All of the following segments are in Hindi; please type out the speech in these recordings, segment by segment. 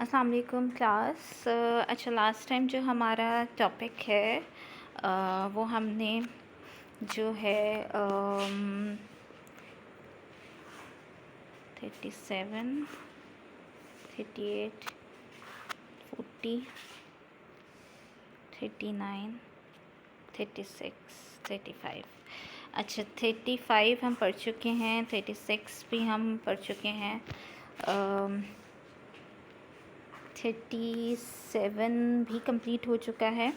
अस्सलाम वालेकुम क्लास। अच्छा, लास्ट टाइम जो हमारा टॉपिक है वो हमने जो है 37, 38, 40, 39, 36, 35। अच्छा, 35 हम पढ़ चुके हैं, 36 भी हम पढ़ चुके हैं, 37 भी कंप्लीट हो चुका है।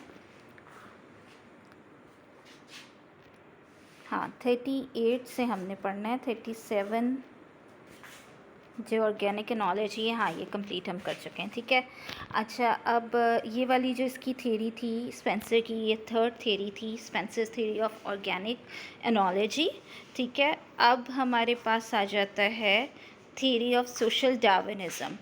हाँ, 38 से हमने पढ़ना है। 37 जो ऑर्गेनिक एनोलॉजी है, हाँ ये कंप्लीट हम कर चुके हैं, ठीक है। अच्छा, अब ये वाली जो इसकी थ्योरी थी स्पेंसर की, ये थर्ड थ्योरी थी, Spencer theory of organic analogy, ठीक है। अब हमारे पास आ जाता है theory of social Darwinism,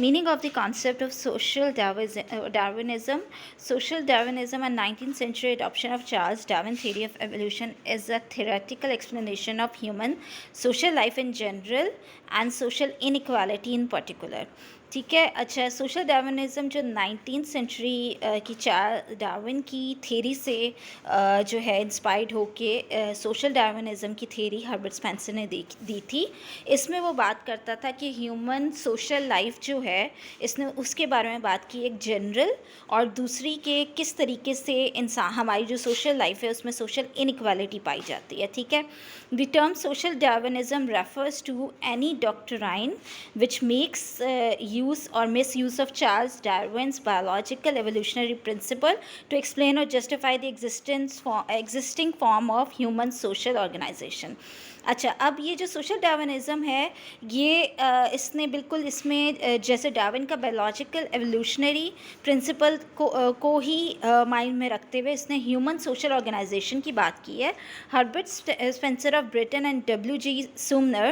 meaning of the concept of social Darwinism. Social Darwinism, a 19th century adoption of Charles Darwin theory of evolution, is a theoretical explanation of human social life in general and social inequality in particular, ठीक है। अच्छा, सोशल डार्विनिज़म जो 19th सेंचुरी की चार्ल्स डार्विन की थेरी से जो है इंस्पायर्ड होके सोशल डार्विनिज़म की थेरी हर्बर्ट स्पेंसर ने दी थी। इसमें वो बात करता था कि ह्यूमन सोशल लाइफ जो है, इसने उसके बारे में बात की, एक जनरल और दूसरी के किस तरीके से इंसान हमारी जो सोशल लाइफ है उसमें सोशल इनइक्वालिटी पाई जाती है, ठीक है। The term social Darwinism refers to any doctrine which makes use or misuse of Charles Darwin's biological evolutionary principle to explain or justify the existing form of human social organization. अच्छा, अब ये जो सोशल डार्विनिज़म है, ये इसने बिल्कुल इसमें जैसे डार्विन का बायोलॉजिकल एवोल्यूशनरी प्रिंसिपल को ही माइंड में रखते हुए इसने ह्यूमन सोशल ऑर्गेनाइजेशन की बात की है। Herbert Spencer of Britain and W.G. Sumner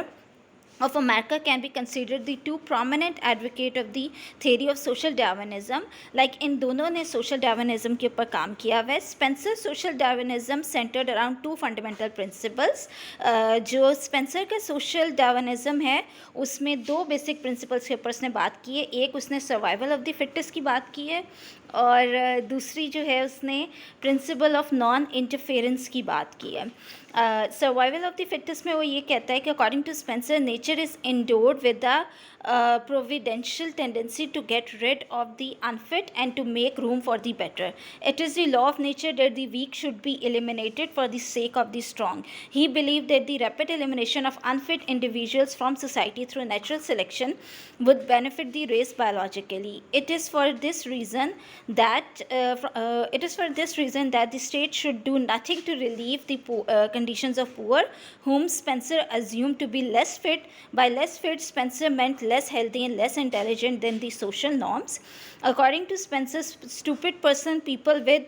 of America can be considered the two prominent advocate of the theory of social Darwinism. Like इन दोनों ने social Darwinism के ऊपर काम किया हुआ है। Spencer social Darwinism centered around two fundamental principles. जो स्पेंसर का social Darwinism है उसमें दो बेसिक प्रिंसिपल्स के ऊपर उसने बात की है। एक उसने सर्वाइवल ऑफ द फिटेस्ट की बात की है और दूसरी जो है उसने प्रिंसिपल ऑफ नॉन इंटरफेरेंस की बात की है। सर्वाइवल ऑफ द फिटेस्ट में वो ये कहता है कि according to Spencer nature is endowed with the providential tendency to get rid of the unfit and to make room for the better. It is the law of nature that the weak should be eliminated for the sake of the strong. He believed that the rapid elimination of unfit individuals from society through natural selection would benefit the race biologically. It is for this reason that the state should do nothing to relieve the conditions of poor, whom Spencer assumed to be less fit. By less fit, Spencer meant less healthy and less intelligent than the social norms. According to Spencer's stupid person, people with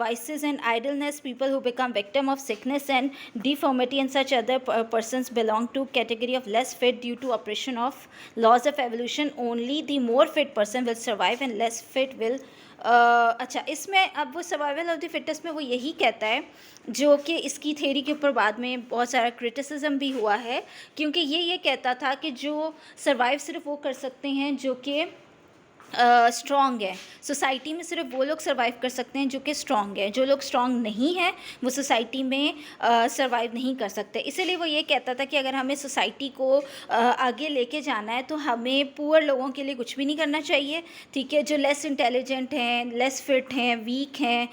vices and idleness, people who become victim of sickness and deformity, and such other persons belong to category of less fit due to oppression of laws of evolution. Only the more fit person will survive and less fit will अच्छा, इसमें अब वो सर्वाइवल ऑफ द फिटेस्ट में वो यही कहता है, जो कि इसकी थ्योरी के ऊपर बाद में बहुत सारा क्रिटिसिज्म भी हुआ है, क्योंकि ये कहता था कि जो सर्वाइव सिर्फ वो कर सकते हैं जो कि स्ट्रॉन्ग है। सोसाइटी में सिर्फ वो लोग सर्वाइव कर सकते हैं जो कि स्ट्रॉन्ग है। जो लोग स्ट्रॉन्ग नहीं हैं वो सोसाइटी में सर्वाइव नहीं कर सकते। इसीलिए वो ये कहता था कि अगर हमें सोसाइटी को आगे लेके जाना है तो हमें पुअर लोगों के लिए कुछ भी नहीं करना चाहिए, ठीक है। जो लेस इंटेलिजेंट हैं, लेस फिट हैं, वीक हैं,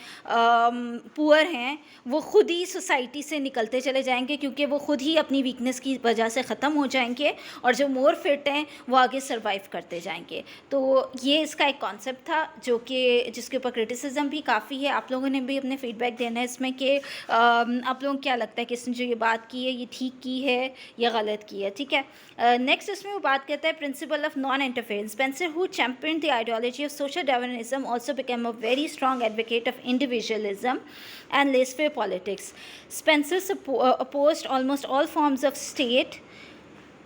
पुअर हैं, वो खुद ही सोसाइटी से निकलते चले जाएंगे, क्योंकि वो खुद ही अपनी वीकनेस की वजह से ख़त्म हो जाएंगे, और जो मोर फिट हैं वो आगे सर्वाइव करते जाएंगे। तो ये इसका एक कॉन्सेप्ट था जो कि जिसके ऊपर क्रिटिसिज्म भी काफ़ी है। आप लोगों ने भी अपने फीडबैक देना है इसमें कि आप लोगों को क्या लगता है कि इसने जो ये बात की है ये ठीक की है या गलत की है, ठीक है। नेक्स्ट इसमें वो बात करता है principle of non interference. Spencer who champion the ideology of social Darwinism also became a very strong advocate of individualism and laissez-faire politics. Spencer opposed almost all forms of state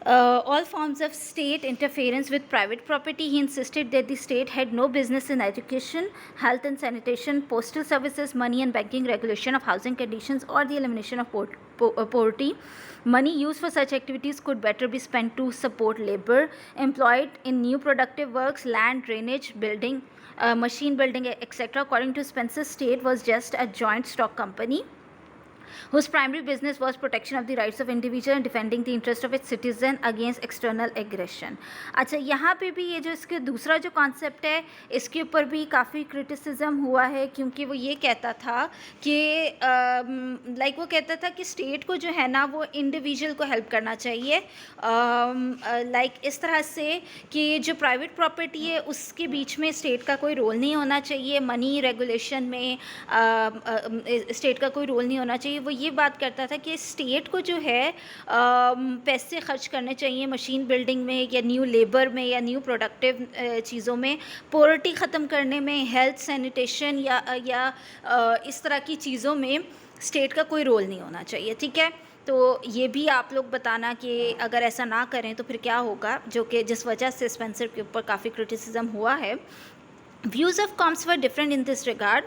all forms of state interference with private property. He insisted that the state had no business in education, health and sanitation, postal services, money and banking, regulation of housing conditions, or the elimination of poverty. Money used for such activities could better be spent to support labor employed in new productive works, land, drainage, building, machine building, etc. According to Spencer, state was just a joint stock company whose primary business was protection of the rights of individual and defending the interest of its citizen against external aggression. अच्छा, यहाँ पे भी ये जो इसके दूसरा जो कॉन्सेप्ट है इसके ऊपर भी काफ़ी क्रिटिसिज्म हुआ है, क्योंकि वो ये कहता था कि लाइक वो कहता था कि स्टेट को जो है ना वो इंडिविजुअल को हेल्प करना चाहिए, लाइक इस तरह से कि जो प्राइवेट प्रॉपर्टी है उसके बीच में स्टेट का कोई रोल नहीं होना चाहिए, मनी रेगुलेशन में स्टेट का कोई रोल नहीं होना चाहिए। वो ये बात करता था कि स्टेट को जो है पैसे खर्च करने चाहिए मशीन बिल्डिंग में या न्यू लेबर में या न्यू प्रोडक्टिव चीज़ों में, पॉवर्टी ख़त्म करने में, हेल्थ सैनिटेशन या इस तरह की चीज़ों में स्टेट का कोई रोल नहीं होना चाहिए। ठीक है, तो ये भी आप लोग बताना कि अगर ऐसा ना करें तो फिर क्या होगा, जो कि जिस वजह से स्पेंसर के ऊपर काफ़ी क्रिटिसिज्म हुआ है। Views of Comte's were different in this regard.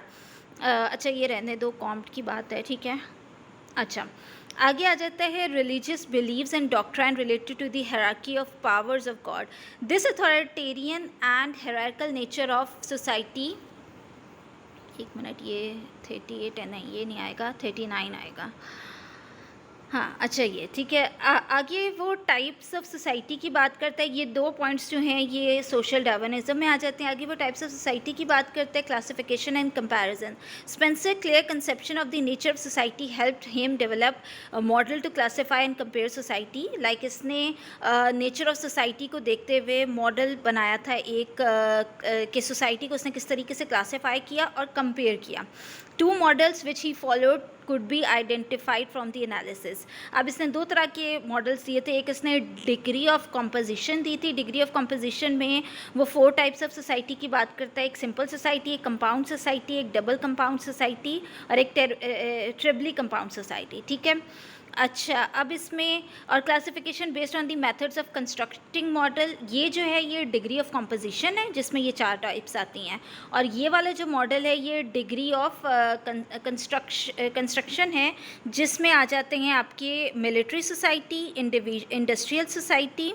अच्छा, ये रहने दो, कॉम्ट की बात है। ठीक है, अच्छा आगे आ जाता है religious beliefs and doctrine related to the hierarchy of powers of God. This authoritarian and hierarchical nature of society, एक मिनट, ये 38 है, नहीं ये नहीं आएगा, 39 आएगा। हाँ अच्छा, ये ठीक है। आगे वो टाइप्स ऑफ सोसाइटी की बात करता है। ये दो पॉइंट्स जो हैं ये सोशल डार्विनिज्म में आ जाते हैं। आगे वो टाइप्स ऑफ सोसाइटी की बात करता है, classification and comparison. Spencer clear conception of the nature of society helped him develop model to classify and compare society. Like इसने नेचर ऑफ सोसाइटी को देखते हुए मॉडल बनाया था एक कि सोसाइटी को उसने किस तरीके से क्लासीफाई किया और कंपेयर किया। Two models which he followed could be identified from the analysis। अब इसने दो तरह के मॉडल्स दिए थे। एक इसने डिग्री ऑफ कॉम्पोजिशन दी थी। डिग्री ऑफ कॉम्पोजिशन में वो 4 टाइप्स ऑफ सोसाइटी की बात करता है, एक सिंपल सोसाइटी, एक कंपाउंड सोसाइटी, एक डबल कंपाउंड सोसाइटी और एक ट्रिपली कंपाउंड सोसाइटी। ठीक है, अच्छा अब इसमें और classification based on the methods of constructing model. ये जो है ये डिग्री ऑफ कॉम्पोजिशन है जिसमें ये 4 टाइप्स आती हैं, और ये वाला जो मॉडल है ये डिग्री ऑफ कंस्ट्रक्शन है जिसमें आ जाते हैं आपके मिलिट्री सोसाइटी, इंडस्ट्रियल सोसाइटी।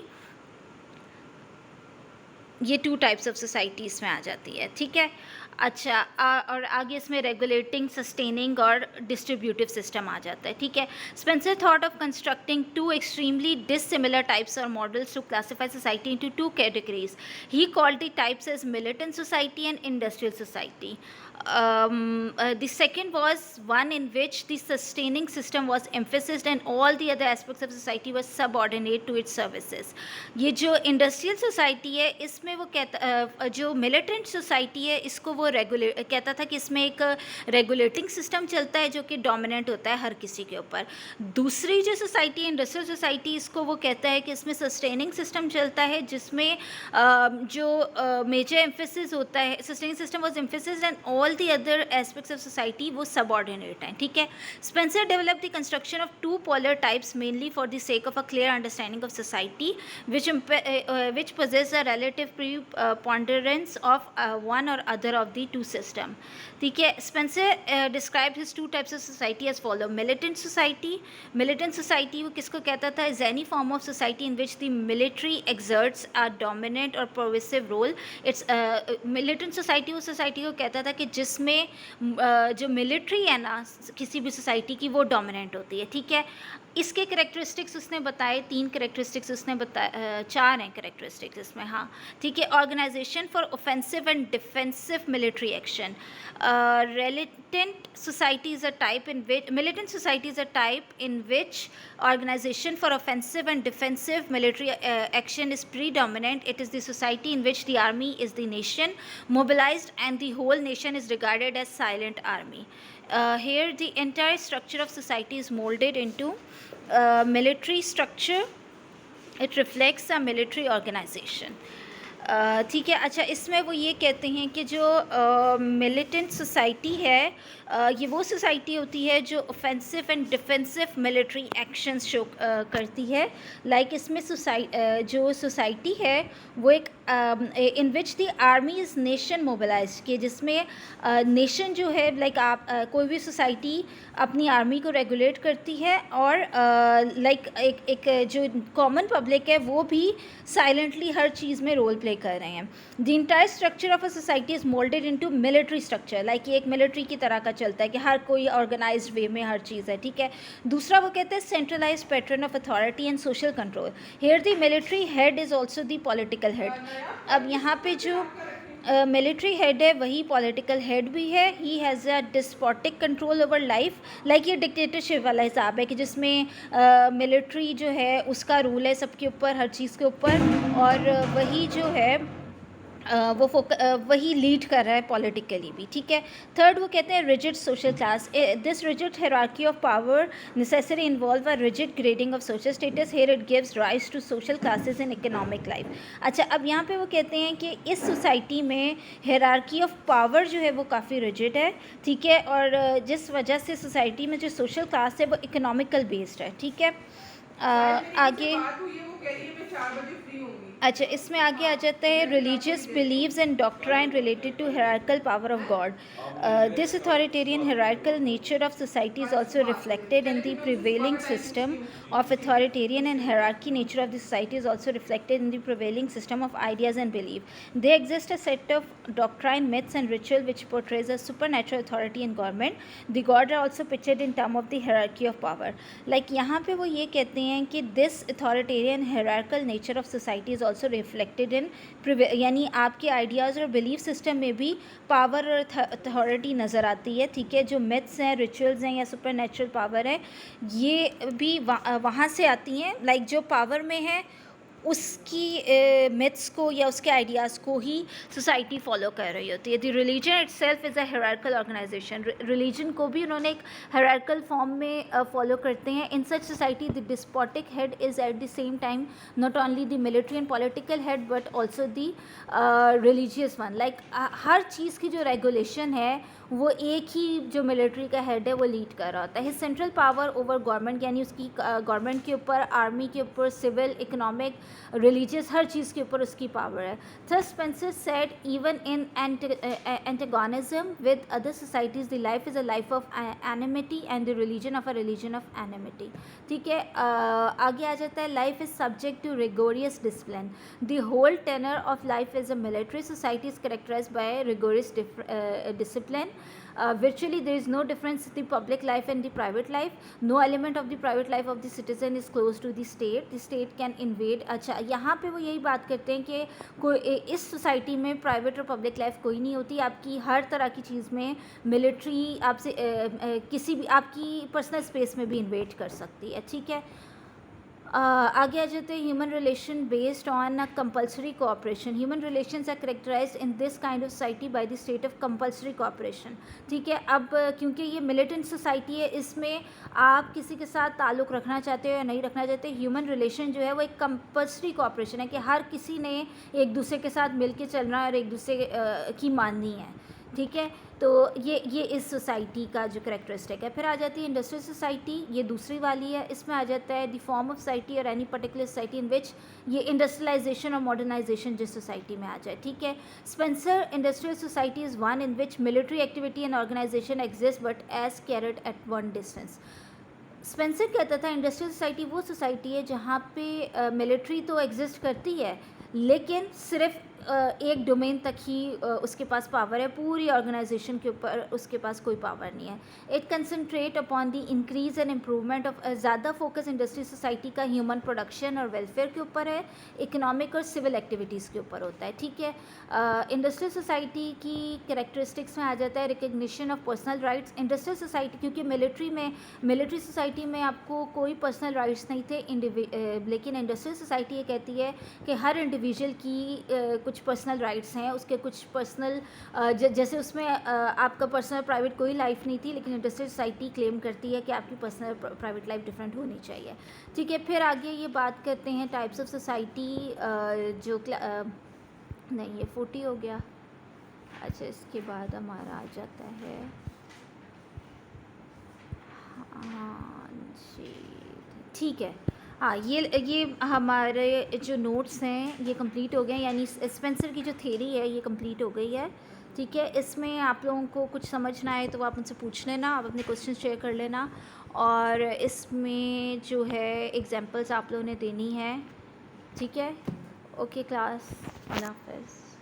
ये 2 टाइप्स ऑफ सोसाइटीज़ में आ जाती है। ठीक है, अच्छा और आगे इसमें रेगुलेटिंग, सस्टेनिंग और डिस्ट्रीब्यूटिव सिस्टम आ जाता है। ठीक है, Spencer thought of constructing 2 extremely dissimilar types और models to classify society into 2 categories. He called the types as militant society and industrial society. The second was one in which the sustaining system was emphasized and all the other aspects of society was subordinate to its services। ये जो इंडस्ट्रियल सोसाइटी है इसमें वो कहता जो मिलिटेंट सोसाइटी है इसको वो कहता था कि इसमें एक रेगुलेटिंग सिस्टम चलता है जो कि डोमिनेंट होता है हर किसी के ऊपर। दूसरी जो सोसाइटी है इंडस्ट्रियल सोसाइटी, इसको वो कहता है कि इसमें सस्टेनिंग सिस्टम चलता है जिसमें जो मेजर एम्फेसिस होता है, sustaining system was emphasis and all the other aspects of society वो सबऑर्डिनेट हैं। ठीक है, Spencer develop the construction of 2 polar types mainly for the sake of a clear understanding of society which possess a relative preponderance of one or other of the 2 system। ठीक है, Spencer described his 2 types of society as follow। militant society, militant society वो किसको कहता था, is any form of society in which the military exerts a dominant or pervasive role। it's militant society वो सोसाइटी को कहता था कि जिसमें जो मिलिट्री है ना किसी भी सोसाइटी की वो डोमिनेंट होती है। ठीक है, इसके करेक्टरिस्टिक्स उसने बताए, 3 करेक्टरिस्टिक्स उसने बताए, 4 हैं करेक्टरिस्टिक्स इसमें। हाँ ठीक है, organisation for offensive and defensive military action. militant society is a type in which militant society is a type in which organization for offensive and defensive military action is predominant। It is the society in which the army is the nation mobilized and the whole nation is regarded as silent army। Here the entire structure of society is molded into military structure। It reflects a military organization। ठीक है। अच्छा, इसमें वो ये कहते हैं कि जो मिलिटेंट सोसाइटी है, ये वो सोसाइटी होती है जो offensive and defensive military actions show करती है। लाइक इसमें जो सोसाइटी है वो एक in which the army is nation mobilise, कि जिसमें नेशन जो है, लाइक आप कोई भी सोसाइटी अपनी आर्मी को रेगुलेट करती है, और लाइक एक जो कॉमन पब्लिक है वो भी साइलेंटली हर चीज़ में रोल प्ले कर रहे हैं। The entire structure of a society is moulded into military structure, like ये एक मिलिट्री की तरह का चलता है कि हर कोई ऑर्गेनाइज्ड वे में हर चीज़ है, ठीक है। दूसरा वो कहते हैं centralise pattern of authority and social control, here the military head is also the political head. अब यहाँ पे जो मिलिट्री हेड है वही पॉलिटिकल हेड भी है। He has a despotic control over life, like ये डिक्टेटरशिप वाला हिसाब है कि जिसमें मिलिट्री जो है उसका रूल है सबके ऊपर, हर चीज़ के ऊपर, और वही जो है वही लीड कर रहा है पॉलिटिकली भी, ठीक है। थर्ड वो कहते हैं rigid social class, this rigid hierarchy of power necessary involve a rigid grading of social status, here it gives rise to social classes in economic life. अच्छा, अब यहाँ पे वो कहते हैं कि इस सोसाइटी में हायरार्की ऑफ पावर जो है वो काफ़ी रिजिड है, ठीक है, और जिस वजह से सोसाइटी में जो सोशल क्लास है वो इकोनॉमिकल बेस्ड है, ठीक है। आगे अच्छा, इसमें आगे आ जाता है religious beliefs and doctrine related to hierarchical power of God. This authoritarian hierarchical nature of society is also reflected in the prevailing system of authoritarian and hierarchy nature of the society is also reflected in the prevailing system of ideas and belief. They exist a set of doctrine myths and ritual which portrays a supernatural authority in government. The god are also pictured in term of the hierarchy of power. Like यहाँ पे वो ये कहते हैं कि this authoritarian hierarchical nature of society is also reflected इन, यानी आपके आइडियाज़ और बिलीफ सिस्टम में भी पावर और अथॉरिटी नज़र आती है, ठीक है। जो मिथ्स हैं, रिचुअल्स हैं या सुपर नेचुरल पावर है, ये भी वहाँ से आती हैं। लाइक जो पावर में है उसकी मिथ्स को या उसके आइडियाज़ को ही सोसाइटी फॉलो कर रही होती है। The religion itself is a hierarchical organisation, religion को भी उन्होंने एक हायरार्किकल फॉर्म में फॉलो करते हैं। In such society the despotic head is at the same time not only the military and political head but also the religious one. Like हर चीज़ की जो रेगुलेशन है वो एक ही जो मिलिट्री का हेड है वो लीड कर रहा होता है। His central power over government, यानी उसकी गवर्नमेंट के ऊपर, आर्मी के ऊपर, सिविल, इकोनॉमिक, रिलीजियस, हर चीज़ के ऊपर उसकी पावर है। Thus Spencer said even in antagonism with other societies the life is a life of enmity and the religion of a religion of enmity, ठीक है। आगे आ जाता है life is subject to rigorous discipline. The whole tenor of life is a military society is characterised by rigorous discipline. Virtually there is no difference in the public life and the private life. No element of the private life of the citizen is close to the state. The state can invade. अच्छा, यहाँ पे वो यही बात करते हैं कि कोई इस सोसाइटी में प्राइवेट और पब्लिक लाइफ कोई नहीं होती। आपकी हर तरह की चीज़ में मिलिट्री आपसे किसी भी आपकी पर्सनल स्पेस में भी इन्वेड कर सकती है, ठीक है। आगे आ जाते हैं human relation based on a compulsory cooperation. Human relations are characterised in this kind of society by the state of compulsory cooperation, ठीक है। अब क्योंकि ये मिलिटेंट सोसाइटी है, इसमें आप किसी के साथ ताल्लुक़ रखना चाहते हो या नहीं रखना चाहते, ह्यूमन रिलेशन जो है वो एक कंपल्सरी कोऑपरेशन है कि हर किसी ने एक दूसरे के साथ मिल के चलना है और एक दूसरे की माननी है, ठीक है। तो ये इस सोसाइटी का जो करेक्टरिस्टिक है। फिर आ जाती है इंडस्ट्रियल सोसाइटी, ये दूसरी वाली है। इसमें आ जाता है द फॉर्म ऑफ सोसाइटी और एनी पर्टिकुलर सोसाइटी इन विच ये इंडस्ट्रियलाइजेशन और मॉडर्नाइजेशन जिस सोसाइटी में आ जाए, ठीक है। Spencer industrial society is one in which military activity and organisation exist but as carried at one distance. Spencer कहता था इंडस्ट्रियल सोसाइटी वो सोसाइटी है जहाँ पे मिलिट्री तो एग्जिस्ट करती है लेकिन सिर्फ एक डोमेन तक ही उसके पास पावर है, पूरी ऑर्गेनाइजेशन के ऊपर उसके पास कोई पावर नहीं है। It concentrate upon the increase and improvement of, ज़्यादा फोकस इंडस्ट्रियल सोसाइटी का ह्यूमन प्रोडक्शन और वेलफेयर के ऊपर है, इकोनॉमिक और सिविल एक्टिविटीज़ के ऊपर होता है, ठीक है। इंडस्ट्रियल सोसाइटी की कैरेक्टरिस्टिक्स में आ जाता है recognition of personal rights. Industrial society, क्योंकि मिलिट्री सोसाइटी में आपको कोई पर्सनल राइट्स नहीं थे, लेकिन इंडस्ट्रियल सोसाइटी ये कहती है कि हर इंडिविजुअल की कुछ पर्सनल राइट्स हैं, उसके कुछ पर्सनल जैसे उसमें आपका पर्सनल प्राइवेट कोई लाइफ नहीं थी, लेकिन इंडस्ट्रियल सोसाइटी क्लेम करती है कि आपकी पर्सनल प्राइवेट लाइफ डिफरेंट होनी चाहिए, ठीक है। फिर आगे ये बात करते हैं टाइप्स ऑफ सोसाइटी, जो नहीं, ये 40 हो गया। अच्छा, इसके बाद हमारा आ जाता है, हाँ जी, ठीक है। हाँ, ये हमारे जो नोट्स हैं ये कंप्लीट हो गए हैं, यानी स्पेंसर की जो थ्योरी है ये कंप्लीट हो गई है। ठीक है, इसमें आप लोगों को कुछ समझना है तो आप मुझसे पूछ लेना, आप अपने क्वेश्चन शेयर कर लेना, और इसमें जो है एग्जांपल्स आप लोगों ने देनी है। ठीक है, ओके क्लास, अल्लाह हाफ़िज़।